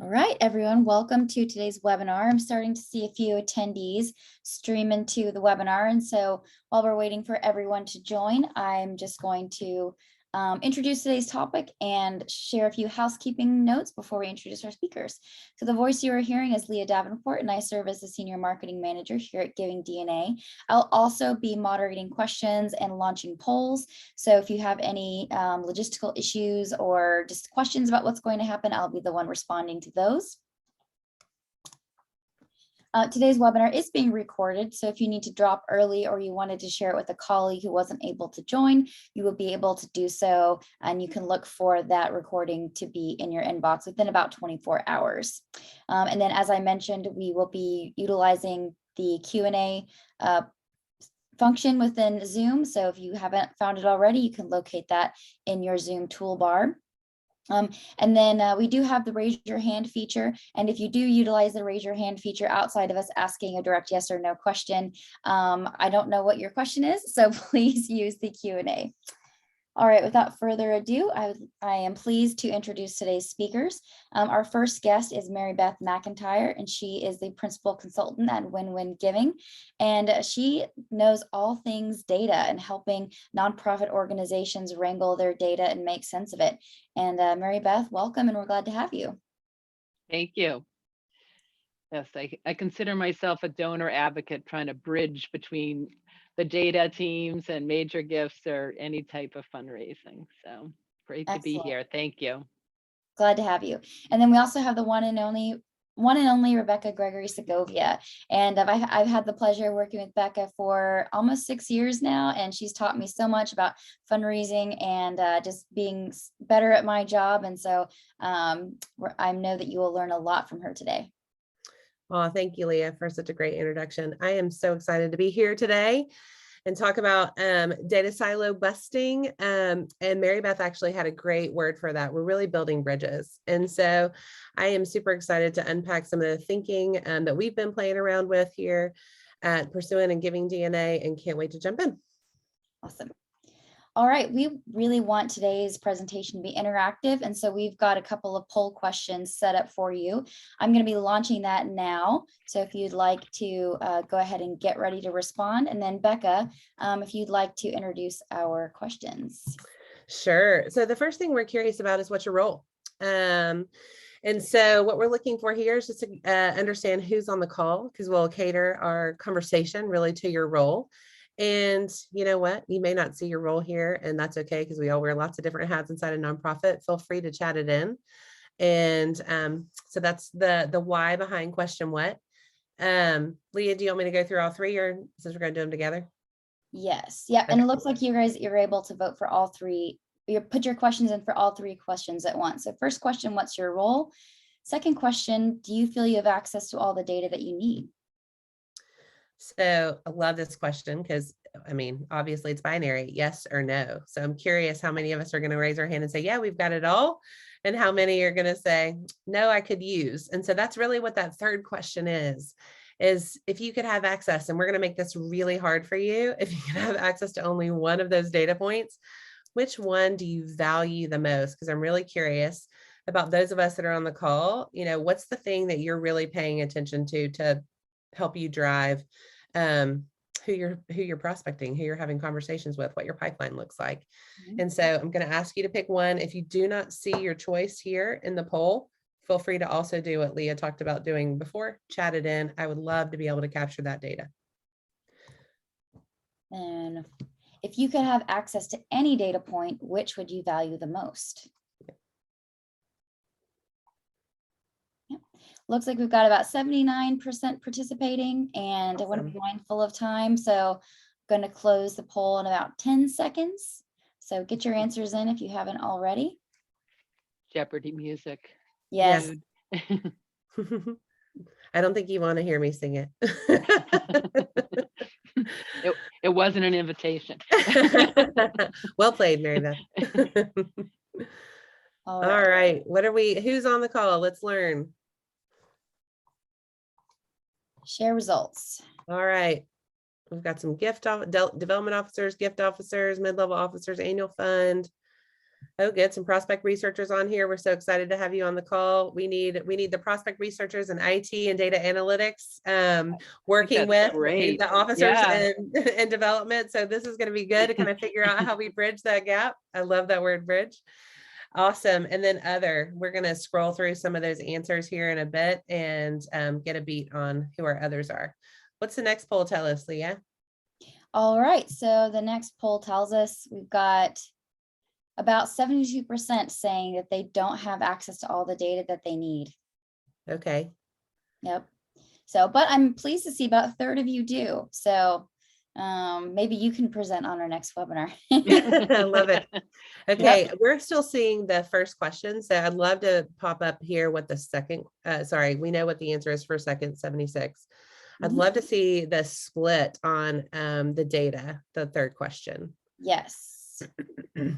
All right, everyone, welcome to today's webinar. I'm starting to see a few attendees stream into the webinar. And so while we're waiting for everyone to join, I'm just going to introduce today's topic and share a few housekeeping notes before we introduce our speakers. So the voice you are hearing is Leah Davenport, and I serve as the Senior Marketing Manager here at Giving DNA. I'll also be moderating questions and launching polls. So if you have any logistical issues or just questions about what's going to happen, I'll be the one responding to those. Today's webinar is being recorded, so if you need to drop early or you wanted to share it with a colleague who wasn't able to join, you will be able to do so, and you can look for that recording to be in your inbox within about 24 hours. And then, as I mentioned, we will be utilizing the Q&A function within Zoom, so if you haven't found it already, you can locate that in your Zoom toolbar. And then we do have the raise your hand feature. And if you do utilize the raise your hand feature outside of us asking a direct yes or no question, I don't know what your question is, so please use the Q&A. All right, without further ado, I am pleased to introduce today's speakers. Our first guest is Mary Beth McIntyre, and she is the principal consultant at Win-Win Giving. And she knows all things data and helping nonprofit organizations wrangle their data and make sense of it. And Mary Beth, welcome, and we're glad to have you. Thank you. Yes, I consider myself a donor advocate trying to bridge between the data teams and major gifts or any type of fundraising. So great to be here. Thank you. Glad to have you. And then we also have the one and only Rebecca Gregory Segovia. And I've had the pleasure of working with Becca for almost 6 years now, and she's taught me so much about fundraising and just being better at my job. And so I know that you will learn a lot from her today. Well, thank you, Leah, for such a great introduction. I am so excited to be here today and talk about data silo busting. And Mary Beth actually had a great word for that. We're really building bridges. And so I am super excited to unpack some of the thinking that we've been playing around with here at Pursuing and Giving DNA, and can't wait to jump in. Awesome. All right, we really want today's presentation to be interactive, and so we've got a couple of poll questions set up for you. I'm going to be launching that now, so if you'd like to go ahead and get ready to respond, and then Becca, if you'd like to introduce our questions. Sure. So the first thing we're curious about is what's your role? And so what we're looking for here is just to understand who's on the call, because we'll cater our conversation really to your role. And you know what, you may not see your role here, and that's okay, because we all wear lots of different hats inside a nonprofit. Feel free to chat it in. And so that's the why behind question what. Leah, do you want me to go through all three, or since we're going to do them together? Yes. Yeah. And it looks like you're able to vote for all three. You put your questions in for all three questions at once. So first question, what's your role? Second question, do you feel you have access to all the data that you need? So I love this question because, I mean, obviously it's binary, yes or no. So I'm curious how many of us are going to raise our hand and say, yeah, we've got it all. And how many are going to say, no, I could use. And so that's really what that third question is if you could have access, and we're going to make this really hard for you, if you could have access to only one of those data points, which one do you value the most? Because I'm really curious about those of us that are on the call. You know, what's the thing that you're really paying attention to help you drive who you're prospecting, who you're having conversations with, what your pipeline looks like. Mm-hmm. And so I'm going to ask you to pick one. If you do not see your choice here in the poll, feel free to also do what Leah talked about doing before, chat it in. I would love to be able to capture that data. And if you could have access to any data point, which would you value the most? Yep. Looks like we've got about 79% participating, and awesome. I want to be mindful of time, so I'm going to close the poll in about 10 seconds. So get your answers in if you haven't already. Jeopardy music. Yes. I don't think you want to hear me sing it. It wasn't an invitation. Well played, Mary Beth. All right. Who's on the call? Let's learn. Share results. All right. We've got some development officers, gift officers, mid-level officers, annual fund. Oh, good. Some prospect researchers on here. We're so excited to have you on the call. We need the prospect researchers in IT and data analytics, working with great. the officers Yeah. and development. So this is going to be good to kind of figure out how we bridge that gap. I love that word, bridge. Awesome. And then we're going to scroll through some of those answers here in a bit and get a beat on who our others are. What's the next poll tell us, Leah? All right, so the next poll tells us we've got about 72% saying that they don't have access to all the data that they need. Okay. Yep. So, but I'm pleased to see about a third of you do. So maybe you can present on our next webinar. I love it. Okay, we're still seeing the first question. So I'd love to pop up here what the second, sorry, we know what the answer is for second 76. I'd love to see the split on the data, the third question. Yes. Let's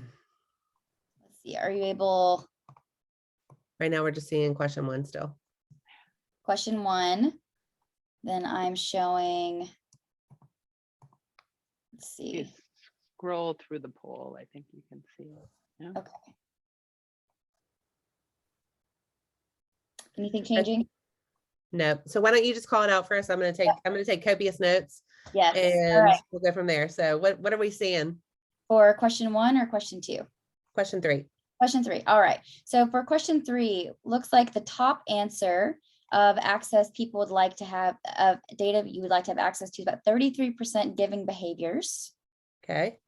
see, are you able? Right now we're just seeing question one still. Question one, then I'm showing, let's see. You scroll through the poll, I think you can see it. Yeah. Okay. Anything changing? No. So why don't you just call it out for us? I'm going to take copious notes. Yes. And all right. we'll go from there. So what are we seeing? For question one or question two? Question three. Question three. All right. So for question three, looks like the top answer of access people would like to have, of data you would like to have access to, is about 33% giving behaviors. Okay.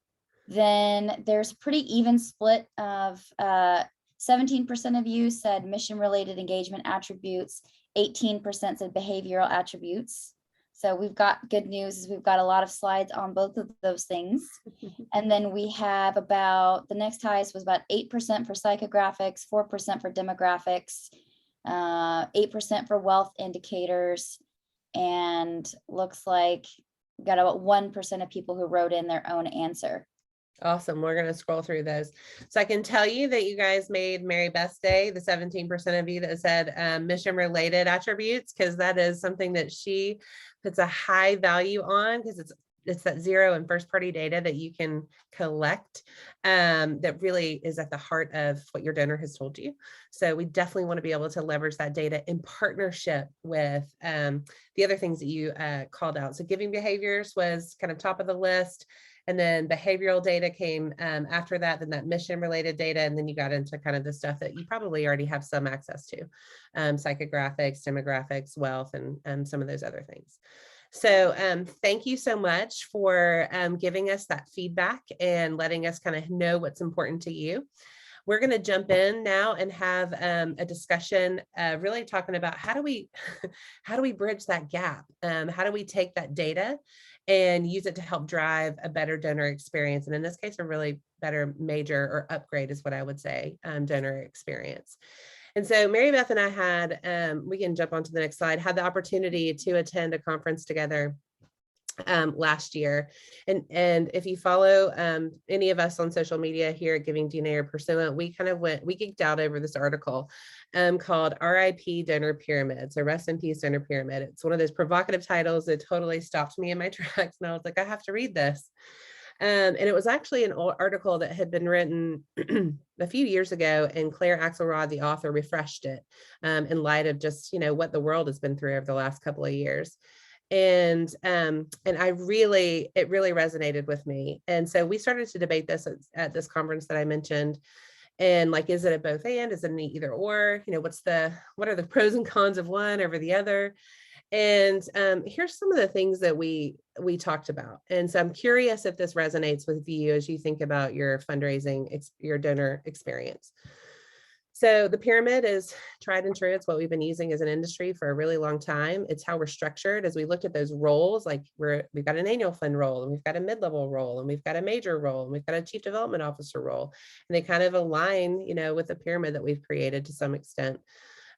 Then there's a pretty even split of 17% of you said mission-related engagement attributes, 18% said behavioral attributes. So we've got good news, is we've got a lot of slides on both of those things. And then we have about, the next highest was about 8% for psychographics, 4% for demographics, 8% for wealth indicators, and looks like we got about 1% of people who wrote in their own answer. Awesome. We're going to scroll through those. So I can tell you that you guys made Mary Beth's day, the 17% of you that said mission related attributes, because that is something that she puts a high value on, because it's that zero and first party data that you can collect that really is at the heart of what your donor has told you. So we definitely want to be able to leverage that data in partnership with the other things that you called out. So giving behaviors was kind of top of the list. And then behavioral data came after that, then that mission related data. And then you got into kind of the stuff that you probably already have some access to, psychographics, demographics, wealth, and some of those other things. So thank you so much for giving us that feedback and letting us kind of know what's important to you. We're going to jump in now and have a discussion really talking about how do we bridge that gap? How do we take that data and use it to help drive a better donor experience? And in this case, a really better major or upgrade is what I would say, donor experience. And so Mary Beth and I had, we can jump onto the next slide, had the opportunity to attend a conference together last year. And if you follow any of us on social media here at Giving DNA or Pursuant, we geeked out over this article called RIP Donor Pyramid. So rest in peace, Donor Pyramid. It's one of those provocative titles that totally stopped me in my tracks. And I was like, I have to read this. And it was actually an old article that had been written a few years ago, and Claire Axelrod, the author, refreshed it in light of just, what the world has been through over the last couple of years. And it really resonated with me. And so we started to debate this at this conference that I mentioned. And like, is it a both and? Is it an either or? What are the pros and cons of one over the other? And here's some of the things that we talked about. And so I'm curious if this resonates with you as you think about your fundraising, your donor experience. So the pyramid is tried and true. It's what we've been using as an industry for a really long time. It's how we're structured. As we looked at those roles, like we've got an annual fund role, and we've got a mid-level role, and we've got a major role, and we've got a chief development officer role. And they kind of align, with the pyramid that we've created to some extent.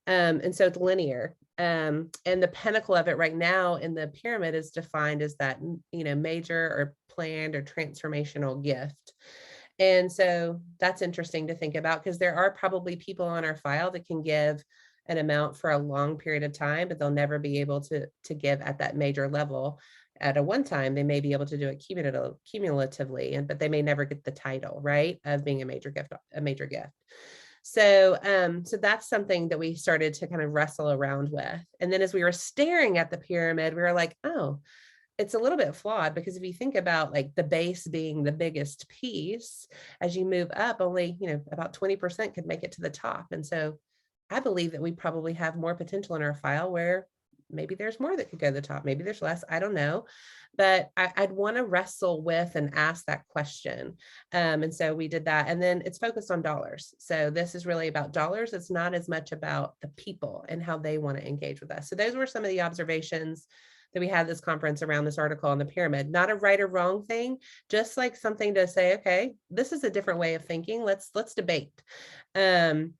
And so it's linear. And the pinnacle of it right now in the pyramid is defined as that, major or planned or transformational gift. And so that's interesting to think about, because there are probably people on our file that can give an amount for a long period of time, but they'll never be able to give at that major level. at a one time, they may be able to do it cumulatively, but they may never get the title, right, of being a major gift. So, so that's something that we started to kind of wrestle around with. And then as we were staring at the pyramid, we were like, oh, it's a little bit flawed, because if you think about like the base being the biggest piece, as you move up, only, about 20% could make it to the top. And so I believe that we probably have more potential in our file where maybe there's more that could go to the top. Maybe there's less, I don't know. But I'd want to wrestle with and ask that question. And so we did that. And then it's focused on dollars. So this is really about dollars. It's not as much about the people and how they want to engage with us. So those were some of the observations that we had this conference around this article on the pyramid. Not a right or wrong thing, just like something to say, okay, this is a different way of thinking. Let's debate. And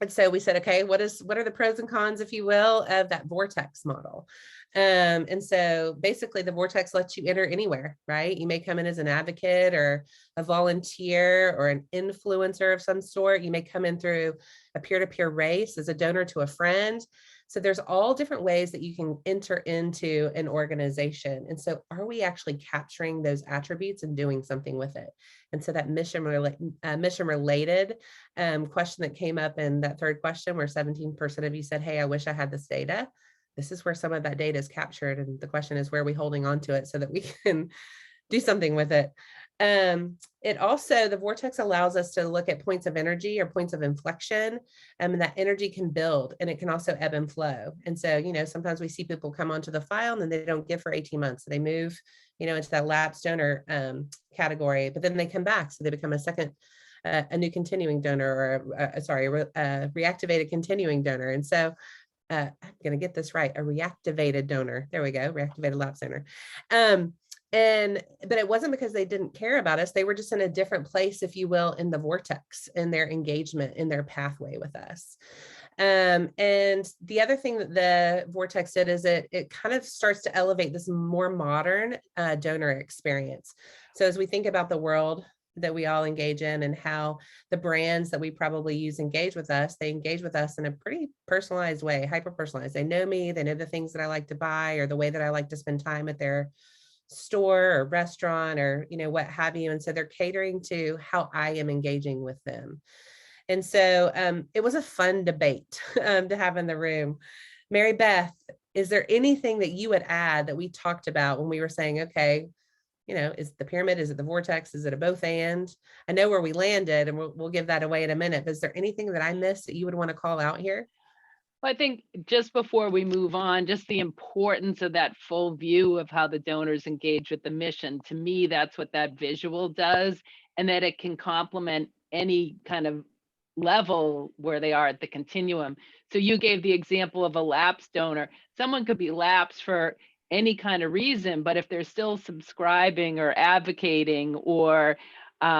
so we said, okay, what are the pros and cons, if you will, of that vortex model? And so basically the vortex lets you enter anywhere, right? You may come in as an advocate or a volunteer or an influencer of some sort. You may come in through a peer-to-peer race as a donor to a friend. So there's all different ways that you can enter into an organization. And so are we actually capturing those attributes and doing something with it? And so that mission related question that came up in that third question, where 17% of you said, hey, I wish I had this data. This is where some of that data is captured. And the question is, where are we holding on to it so that we can do something with it? It also, the vortex allows us to look at points of energy or points of inflection, and that energy can build, and it can also ebb and flow. And so, sometimes we see people come onto the file and then they don't give for 18 months. So they move, into that lapsed donor category, but then they come back. So they become a new continuing donor, or reactivated continuing donor. And so I'm going to get this right, a reactivated donor. There we go, reactivated lapsed donor. But it wasn't because they didn't care about us. They were just in a different place, if you will, in the vortex, in their engagement, in their pathway with us. And the other thing that the vortex did is it kind of starts to elevate this more modern donor experience. So as we think about the world that we all engage in and how the brands that we probably use engage with us, they engage with us in a pretty personalized way, hyper-personalized. They know me, they know the things that I like to buy or the way that I like to spend time at their store or restaurant or, what have you. And so they're catering to how I am engaging with them. And so it was a fun debate to have in the room. Mary Beth, is there anything that you would add that we talked about when we were saying, okay, is the pyramid, is it the vortex, is it a both and? I know where we landed, and we'll give that away in a minute, but is there anything that I missed that you would want to call out here? Well, I think just before we move on, just the importance of that full view of how the donors engage with the mission. To me, that's what that visual does, and that it can complement any kind of level where they are at the continuum. So you gave the example of a lapsed donor. Someone could be lapsed for any kind of reason, but if they're still subscribing or advocating, or they're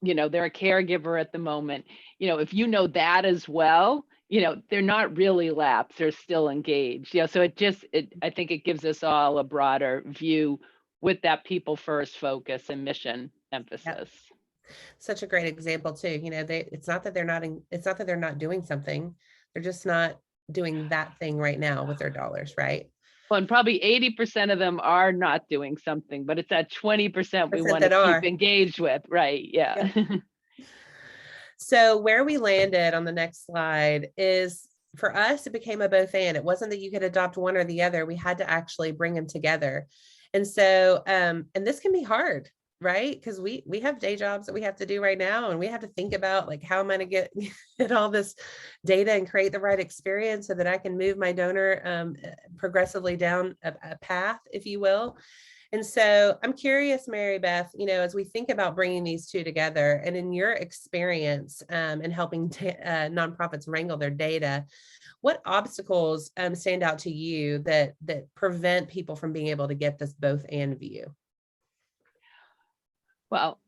a caregiver at the moment, if that as well, they're not really lapsed, they're still engaged. So I think it gives us all a broader view with that people first focus and mission emphasis. Yep. Such a great example too. It's not that they're not doing something, they're just not doing that thing right now with their dollars, right? Well, and probably 80% of them are not doing something, but it's that 20% we want to keep engaged with, right? Yeah. So where we landed on the next slide is, for us, it became a both and. It wasn't that you could adopt one or the other. We had to actually bring them together. And so, and this can be hard, right? Because we have day jobs that we have to do right now, and we have to think about, like, how am I going to get all this data and create the right experience so that I can move my donor progressively down a path, if you will. And so I'm curious, Mary Beth, as we think about bringing these two together, and in your experience in helping nonprofits wrangle their data, what obstacles stand out to you that prevent people from being able to get this both and view? Well,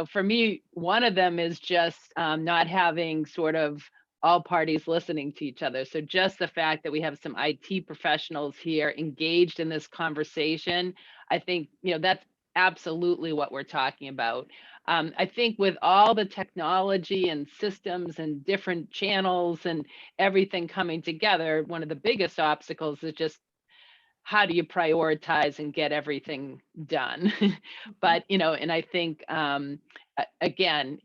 for me, one of them is just not having sort of all parties listening to each other. So just the fact that we have some IT professionals here engaged in this conversation, I think, that's absolutely what we're talking about. I think with all the technology and systems and different channels and everything coming together, one of the biggest obstacles is just how do you prioritize and get everything done? But, and I think, again,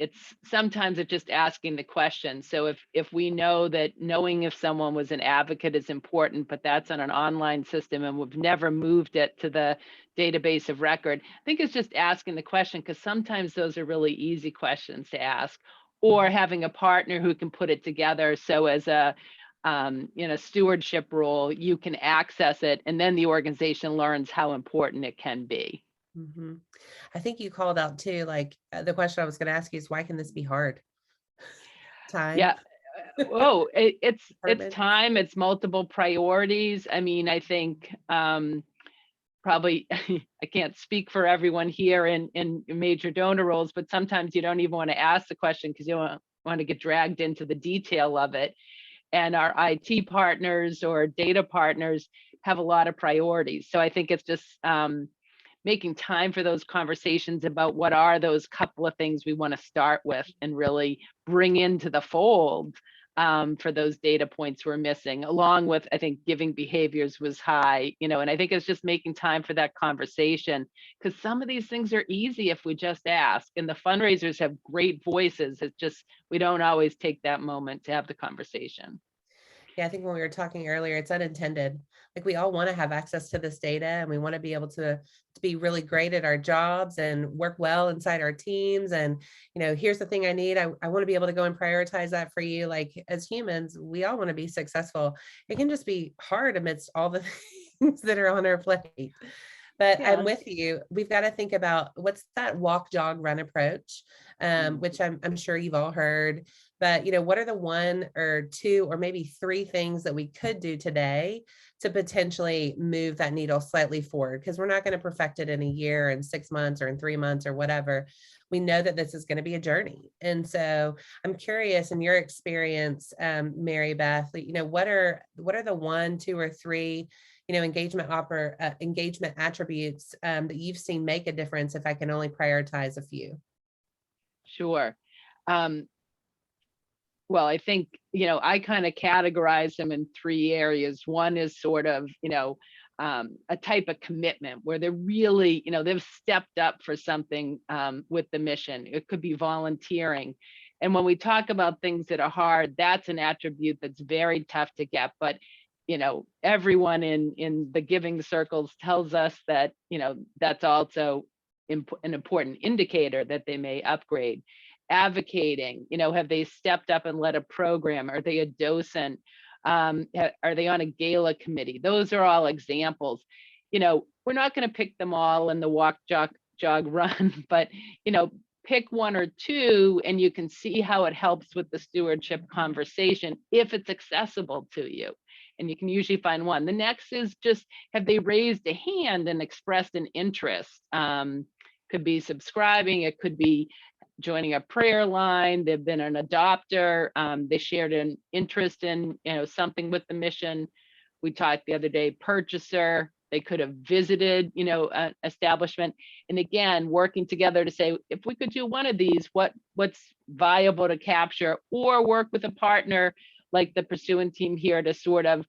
sometimes it's just asking the question. So if we know that knowing if someone was an advocate is important, but that's on an online system and we've never moved it to the database of record, I think it's just asking the question, because sometimes those are really easy questions to ask, or having a partner who can put it together. So as a in a stewardship role, you can access it, and then the organization learns how important it can be. Mhm. I think you called out too, like the question I was going to ask you is, why can this be hard? Time. Yeah. Oh, it's Department. time, it's multiple priorities. I mean, I think probably I can't speak for everyone here in major donor roles, but sometimes you don't even want to ask the question because you don't want to get dragged into the detail of it. And our IT partners or data partners have a lot of priorities. So I think it's just making time for those conversations about what are those couple of things we want to start with and really bring into the fold for those data points we're missing, along with, I think, giving behaviors was high, and I think it's just making time for that conversation, because some of these things are easy if we just ask, and the fundraisers have great voices. It's just, we don't always take that moment to have the conversation. Yeah, I think when we were talking earlier, it's unintended. Like we all want to have access to this data, and we want to be able to be really great at our jobs and work well inside our teams. And, here's the thing I need. I want to be able to go and prioritize that for you. Like as humans, we all want to be successful. It can just be hard amidst all the things that are on our plate. But Yeah. I'm with you. We've got to think about what's that walk, jog, run approach, which I'm sure you've all heard. But, what are the one or two or maybe three things that we could do today to potentially move that needle slightly forward? Because we're not going to perfect it in a year, in 6 months, or in 3 months, or whatever. We know that this is going to be a journey. And so I'm curious, in your experience, Mary Beth, what are the one, two, or three engagement attributes that you've seen make a difference, if I can only prioritize a few? Sure. Well, I think, I kind of categorize them in three areas. One is sort of, a type of commitment where they're really, they've stepped up for something with the mission. It could be volunteering. And when we talk about things that are hard, that's an attribute that's very tough to get. But, everyone in the giving circles tells us that, that's also an important indicator that they may upgrade. Advocating, have they stepped up and led a program? Are they a docent? Are they on a gala committee? Those are all examples. We're not going to pick them all in the walk, jog, run, but, pick one or two, and you can see how it helps with the stewardship conversation if it's accessible to you. And you can usually find one. The next is just, have they raised a hand and expressed an interest? Could be subscribing, it could be joining a prayer line, they've been an adopter, they shared an interest in something with the mission. We talked the other day, purchaser, they could have visited an establishment. And again, working together to say, if we could do one of these, what's viable to capture, or work with a partner like the pursuant team here to sort of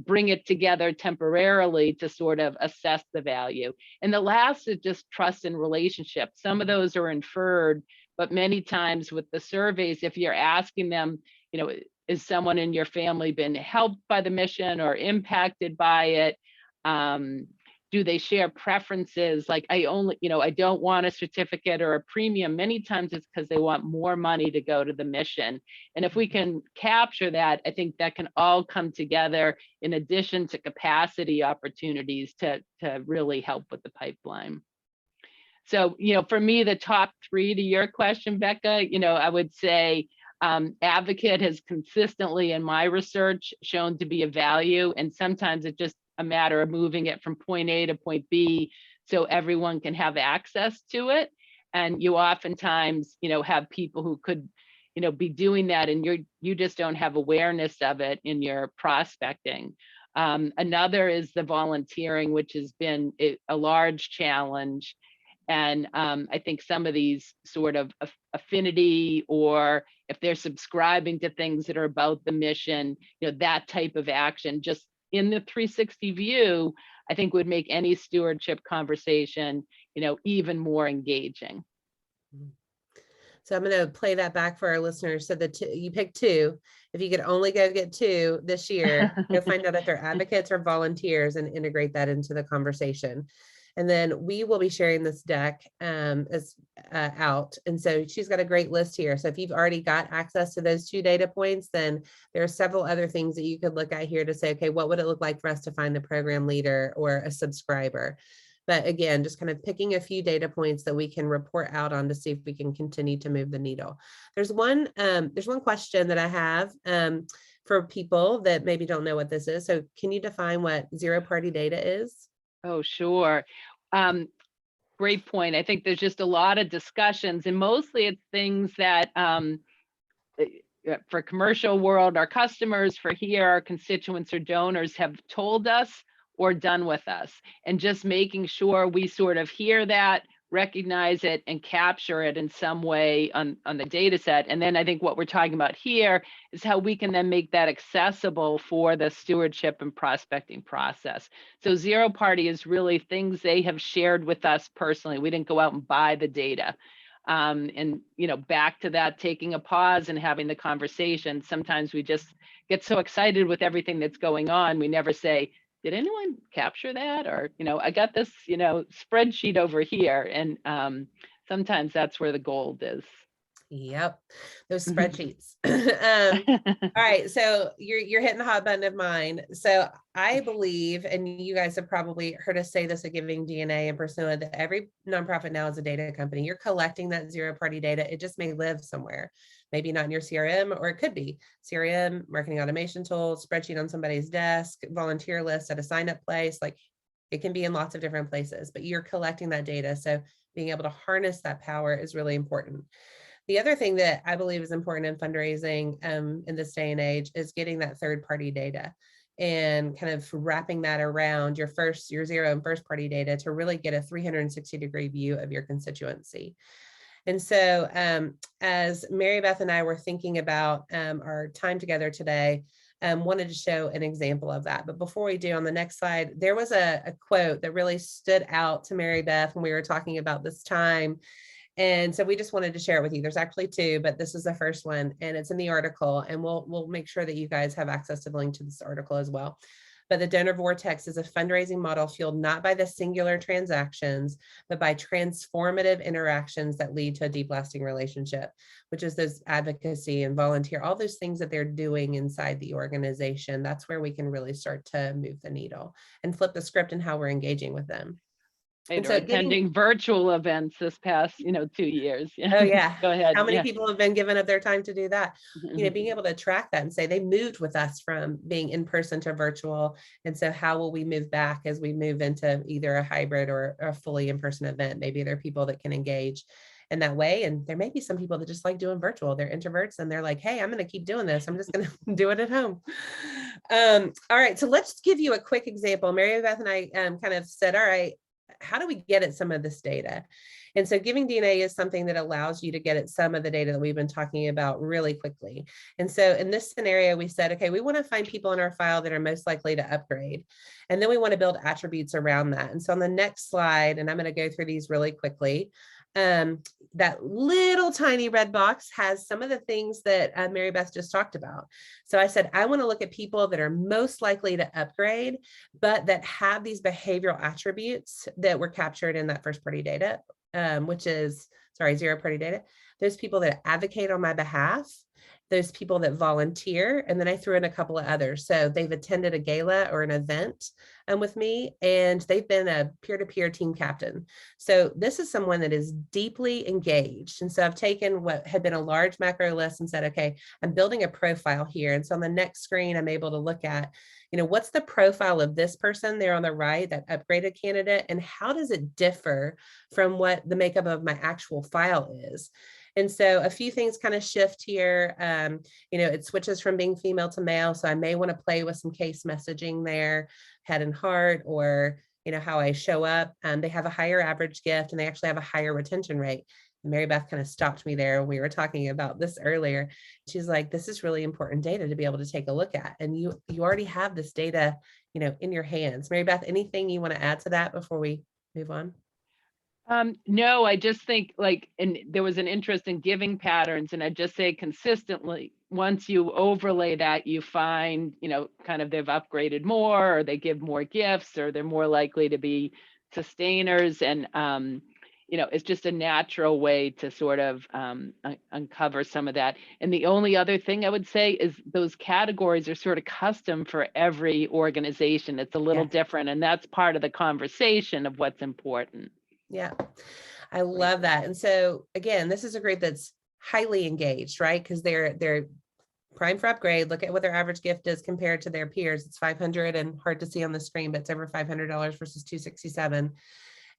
bring it together temporarily to sort of assess the value. And the last is just trust and relationship. Some of those are inferred, but many times with the surveys, if you're asking them, is someone in your family been helped by the mission or impacted by it? Do they share preferences? Like, I don't want a certificate or a premium. Many times it's because they want more money to go to the mission. And if we can capture that, I think that can all come together in addition to capacity opportunities to really help with the pipeline. So, for me, the top three to your question, Becca, I would say advocate has consistently in my research shown to be a value. And sometimes it's just a matter of moving it from point A to point B so everyone can have access to it. And you oftentimes, have people who could, be doing that, and you just don't have awareness of it in your prospecting. Another is the volunteering, which has been a large challenge. And I think some of these sort of affinity, or if they're subscribing to things that are about the mission, that type of action, just in the 360 view, I think would make any stewardship conversation, even more engaging. So I'm going to play that back for our listeners. So you picked two. If you could only go get two this year, go find out if they're advocates or volunteers and integrate that into the conversation. And then we will be sharing this deck out. And so she's got a great list here. So if you've already got access to those 2 data points, then there are several other things that you could look at here to say, okay, what would it look like for us to find the program leader or a subscriber? But again, just kind of picking a few data points that we can report out on to see if we can continue to move the needle. There's one question that I have for people that maybe don't know what this is. So can you define what zero-party data is? Oh, sure. Great point. I think there's just a lot of discussions, and mostly it's things that for commercial world, our customers, for here, our constituents or donors have told us or done with us, and just making sure we sort of hear that, recognize it, and capture it in some way on the data set. And then I think what we're talking about here is how we can then make that accessible for the stewardship and prospecting process. So zero party is really things they have shared with us personally. We didn't go out and buy the data. And back to that, taking a pause and having the conversation. Sometimes we just get so excited with everything that's going on, we never say, did anyone capture that? Or, I got this, spreadsheet over here. And sometimes that's where the gold is. Yep, those spreadsheets. All right, so you're hitting the hot button of mine. So I believe, and you guys have probably heard us say this at Giving DNA and Persona, that every nonprofit now is a data company. You're collecting that zero-party data. It just may live somewhere, maybe not in your CRM, or it could be CRM, marketing automation tool, spreadsheet on somebody's desk, volunteer list at a sign-up place. Like, it can be in lots of different places, but you're collecting that data. So being able to harness that power is really important. The other thing that I believe is important in fundraising in this day and age is getting that third-party data and kind of wrapping that around your zero and first party data to really get a 360-degree view of your constituency. And so as Mary Beth and I were thinking about our time together today, wanted to show an example of that. But before we do, on the next slide, there was a quote that really stood out to Mary Beth when we were talking about this time. And so we just wanted to share it with you. There's actually 2, but this is the first one, and it's in the article, and we'll make sure that you guys have access to the link to this article as well. But the Donor Vortex is a fundraising model fueled not by the singular transactions, but by transformative interactions that lead to a deep lasting relationship, which is those advocacy and volunteer, all those things that they're doing inside the organization. That's where we can really start to move the needle and flip the script in how we're engaging with them. Right, or attending virtual events this past, 2 years. Oh yeah. Go ahead. How many people have been giving up their time to do that? Being able to track that and say they moved with us from being in person to virtual. And so how will we move back as we move into either a hybrid or a fully in-person event? Maybe there are people that can engage in that way. And there may be some people that just like doing virtual. They're introverts and they're like, hey, I'm going to keep doing this. I'm just going to do it at home. All right. So let's give you a quick example. Mary Beth and I kind of said, all right, how do we get at some of this data? And so Giving DNA is something that allows you to get at some of the data that we've been talking about really quickly. And so in this scenario, we said, okay, we want to find people in our file that are most likely to upgrade. And then we want to build attributes around that. And so on the next slide, and I'm going to go through these really quickly, that little tiny red box has some of the things that Mary Beth just talked about. So I said, I want to look at people that are most likely to upgrade, but that have these behavioral attributes that were captured in that first party data, which is, zero party data. Those people that advocate on my behalf, those people that volunteer, and then I threw in a couple of others. So they've attended a gala or an event with me, and they've been a peer-to-peer team captain. So this is someone that is deeply engaged. And so I've taken what had been a large macro list and said, okay, I'm building a profile here. And so on the next screen, I'm able to look at, what's the profile of this person there on the right, that upgraded candidate, and how does it differ from what the makeup of my actual file is? And so a few things kind of shift here. It switches from being female to male. So I may want to play with some case messaging there, head and heart, or, how I show up. They have a higher average gift and they actually have a higher retention rate. Mary Beth kind of stopped me there when we were talking about this earlier. She's like, this is really important data to be able to take a look at. And you already have this data, in your hands. Mary Beth, anything you want to add to that before we move on? No, I just think and there was an interest in giving patterns, and I just say consistently, once you overlay that, you find, kind of they've upgraded more, or they give more gifts, or they're more likely to be sustainers. And, it's just a natural way to sort of uncover some of that. And the only other thing I would say is those categories are sort of custom for every organization. It's a little different, and that's part of the conversation of what's important. Yeah, I love that. And so again, this is a group that's highly engaged, right? Because they're prime for upgrade. Look at what their average gift is compared to their peers. It's $500, and hard to see on the screen, but it's over $500 versus $267.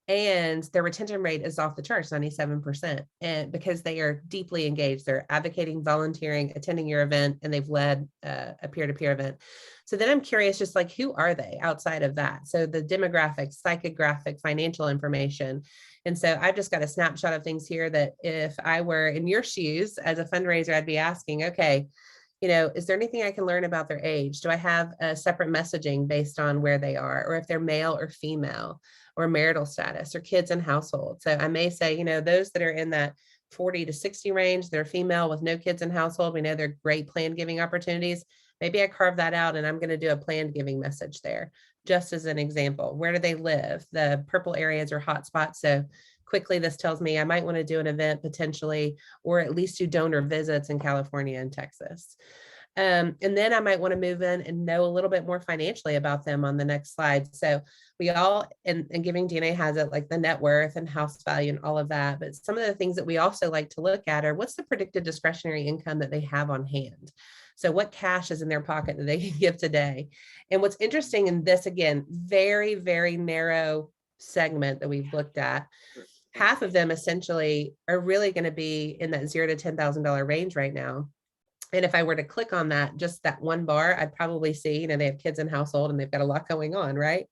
And their retention rate is off the charts, 97%. And because they are deeply engaged, they're advocating, volunteering, attending your event, and they've led a peer-to-peer event. So then I'm curious, just like, who are they outside of that? So the demographics, psychographic, financial information. And so I've just got a snapshot of things here that if I were in your shoes as a fundraiser, I'd be asking, okay, is there anything I can learn about their age? Do I have a separate messaging based on where they are, or if they're male or female, or marital status, or kids in household? So I may say, those that are in that 40 to 60 range, they're female with no kids in household. We know they're great planned giving opportunities. Maybe I carve that out and I'm going to do a planned giving message there, just as an example. Where do they live? The purple areas are hotspots. So quickly, this tells me I might want to do an event potentially, or at least do donor visits in California and Texas. And then I might want to move in and know a little bit more financially about them on the next slide. So we all, and Giving DNA has it, like the net worth and house value and all of that. But some of the things that we also like to look at are, what's the predicted discretionary income that they have on hand? So what cash is in their pocket that they can give today? And what's interesting in this, again, very, very narrow segment that we've looked at, half of them essentially are really going to be in that $0 to $10,000 range right now. And if I were to click on that, just that one bar, I'd probably see, they have kids in household and they've got a lot going on, right?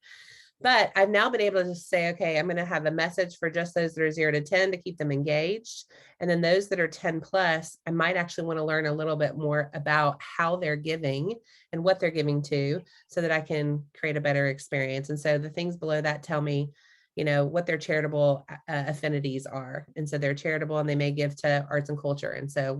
But I've now been able to just say, okay, I'm going to have a message for just those that are 0 to 10 to keep them engaged. And then those that are 10 plus, I might actually want to learn a little bit more about how they're giving and what they're giving to, so that I can create a better experience. And so the things below that tell me, what their charitable affinities are. And so they're charitable and they may give to arts and culture. And so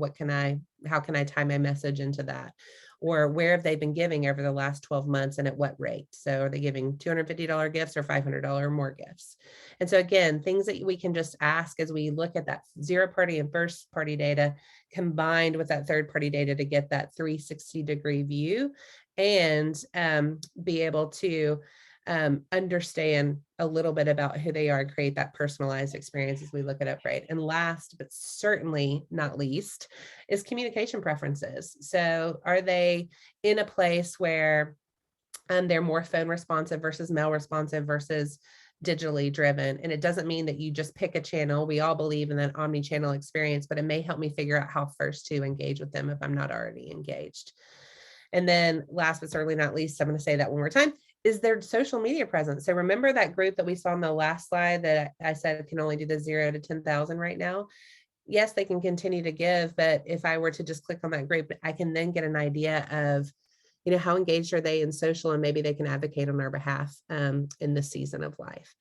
how can I tie my message into that? Or where have they been giving over the last 12 months and at what rate? So are they giving $250 gifts or $500 or more gifts? And so again, things that we can just ask as we look at that 0 party and first party data combined with that third party data to get that 360-degree view, and be able to understand a little bit about who they are and create that personalized experience as we look at upgrade. And last, but certainly not least, is communication preferences. So are they in a place where they're more phone responsive versus mail responsive versus digitally driven? And it doesn't mean that you just pick a channel. We all believe in that omni-channel experience, but it may help me figure out how first to engage with them if I'm not already engaged. And then last but certainly not least, I'm going to say that one more time, is their social media presence. So remember that group that we saw on the last slide that I said can only do the 0 to 10,000 right now? Yes, they can continue to give, but if I were to just click on that group, I can then get an idea of, how engaged are they in social, and maybe they can advocate on our behalf in this season of life.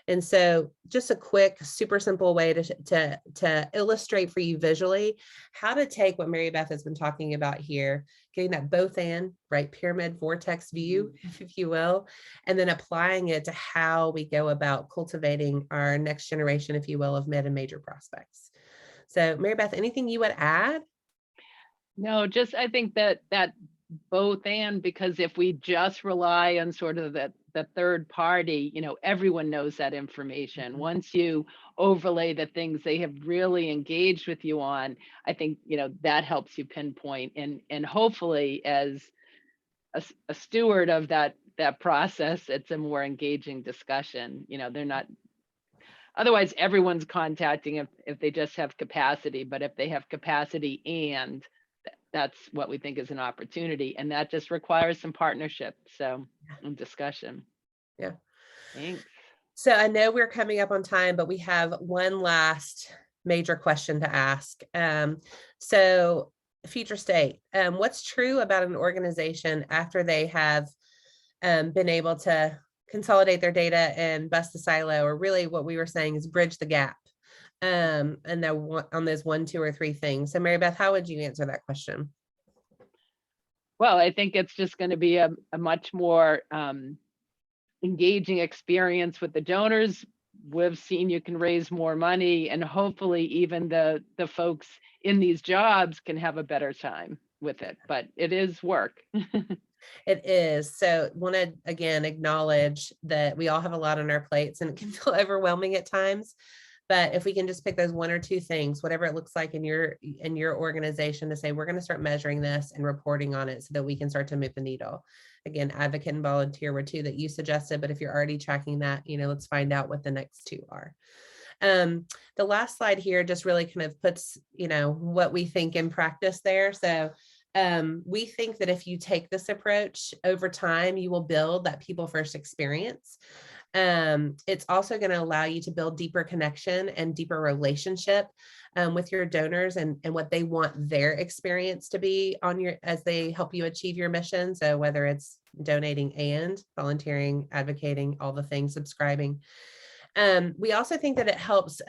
And so just a quick, super simple way to illustrate for you visually how to take what Mary Beth has been talking about here, getting that both and, right, pyramid vortex view, if you will, and then applying it to how we go about cultivating our next generation, if you will, of mid and major prospects. So Mary Beth, anything you would add? No, just I think that both and, because if we just rely on sort of the third party, everyone knows that information. Once you overlay the things they have really engaged with you on, I think, that helps you pinpoint, and hopefully as a steward of that process, it's a more engaging discussion. They're not, otherwise everyone's contacting if they just have capacity, but if they have capacity, and that's what we think is an opportunity, and that just requires some partnership, and discussion. Yeah. Thanks. So I know we're coming up on time, but we have one last major question to ask. So future state, what's true about an organization after they have been able to consolidate their data and bust the silo, or really what we were saying is bridge the gap, and then on those 1, 2, or 3 things. So Mary Beth, how would you answer that question? Well, I think it's just going to be a much more engaging experience with the donors. We've seen you can raise more money, and hopefully even the folks in these jobs can have a better time with it, but it is work. It is. So want to again acknowledge that we all have a lot on our plates and it can feel overwhelming at times. But if we can just pick those 1 or 2 things, whatever it looks like in your organization, to say, we're going to start measuring this and reporting on it so that we can start to move the needle. Again, advocate and volunteer were 2 that you suggested, but if you're already tracking that, let's find out what the next 2 are. The last slide here just really kind of puts, what we think in practice there. So we think that if you take this approach over time, you will build that people first experience. It's also going to allow you to build deeper connection and deeper relationship with your donors and what they want their experience to be as they help you achieve your mission. So whether it's donating and volunteering, advocating, all the things, subscribing. We also think that it helps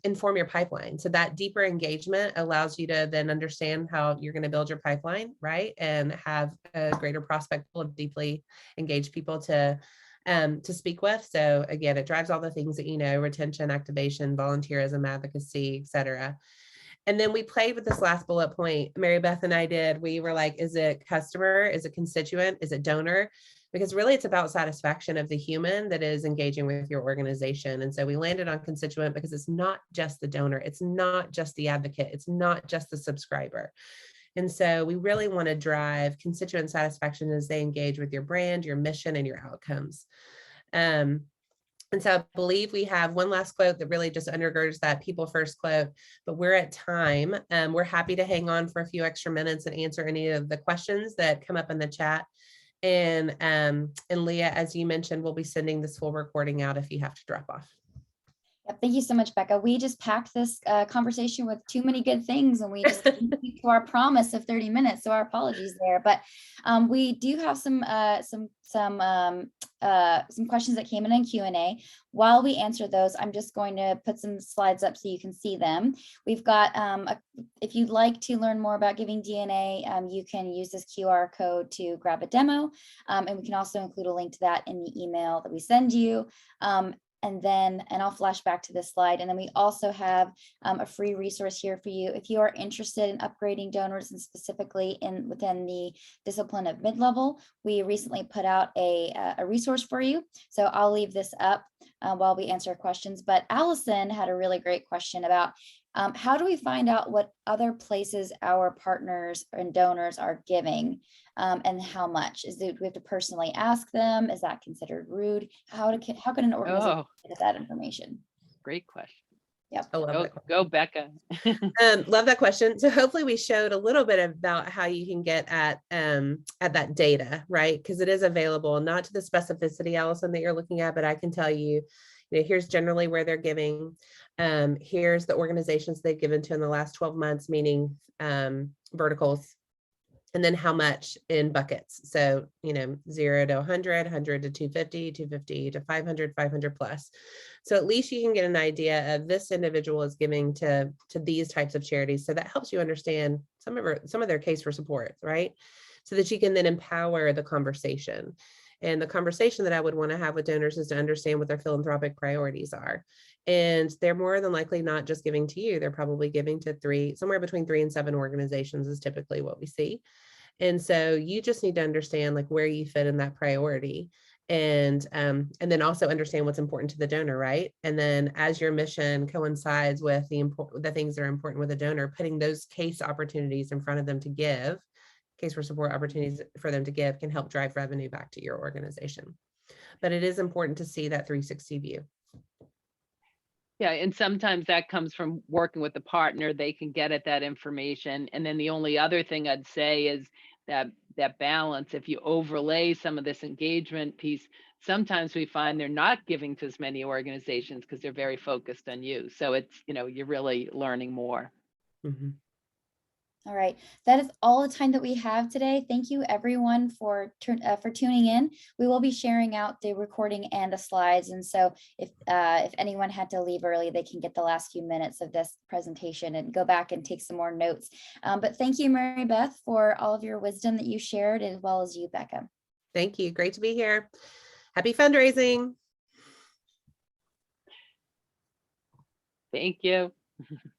inform your pipeline. So that deeper engagement allows you to then understand how you're going to build your pipeline, right? And have a greater prospect pool of deeply engaged people to speak with. So again, it drives all the things that retention, activation, volunteerism, advocacy, et cetera. And then we played with this last bullet point, Mary Beth and I did. We were like, is it customer? Is it constituent? Is it donor? Because really it's about satisfaction of the human that is engaging with your organization. And so we landed on constituent because it's not just the donor. It's not just the advocate. It's not just the subscriber. And so we really want to drive constituent satisfaction as they engage with your brand, your mission, and your outcomes. And so I believe we have one last quote that really just undergirds that people first quote, but we're at time. We're happy to hang on for a few extra minutes and answer any of the questions that come up in the chat. And Leah, as you mentioned, we'll be sending this full recording out if you have to drop off. Yep, thank you so much, Becca. We just packed this conversation with too many good things, and we just didn't keep to our promise of 30 minutes. So our apologies there. But we do have some questions that came in Q&A. While we answer those, I'm just going to put some slides up so you can see them. We've got, if you'd like to learn more about Giving DNA, you can use this QR code to grab a demo. And we can also include a link to that in the email that we send you. And I'll flash back to this slide. And then we also have a free resource here for you. If you are interested in upgrading donors and specifically within the discipline of mid-level, we recently put out a resource for you. So I'll leave this up while we answer questions. But Allison had a really great question about how do we find out what other places our partners and donors are giving and how much? Do we have to personally ask them? Is that considered rude? How can an organization get that information? Great question. Yep. I love that. Go, Becca. Love that question. So hopefully we showed a little bit about how you can get at that data, right? Because it is available, not to the specificity, Allison, that you're looking at, but I can tell you, here's generally where they're giving. Here's the organizations they've given to in the last 12 months, meaning verticals. And then how much in buckets. So, 0 to 100, 100 to 250, 250 to 500, 500 plus. So at least you can get an idea of this individual is giving to these types of charities. So that helps you understand some of their case for support, right? So that you can then empower the conversation. And the conversation that I would want to have with donors is to understand what their philanthropic priorities are. And they're more than likely not just giving to you. They're probably giving to somewhere between 3 and 7 organizations is typically what we see. And so you just need to understand where you fit in that priority and then also understand what's important to the donor, right? And then as your mission coincides with the things that are important with a donor, putting those case opportunities in front of them to give, case for support opportunities for them to give can help drive revenue back to your organization. But it is important to see that 360 view. Yeah, and sometimes that comes from working with the partner. They can get at that information. And then the only other thing I'd say is that balance, if you overlay some of this engagement piece, sometimes we find they're not giving to as many organizations because they're very focused on you. So it's, you're really learning more. Mhm. All right, that is all the time that we have today. Thank you everyone for tuning in. We will be sharing out the recording and the slides, and so if anyone had to leave early, they can get the last few minutes of this presentation and go back and take some more notes. But thank you, Mary Beth, for all of your wisdom that you shared, as well as you, Becca. Thank you. Great to be here. Happy fundraising. Thank you.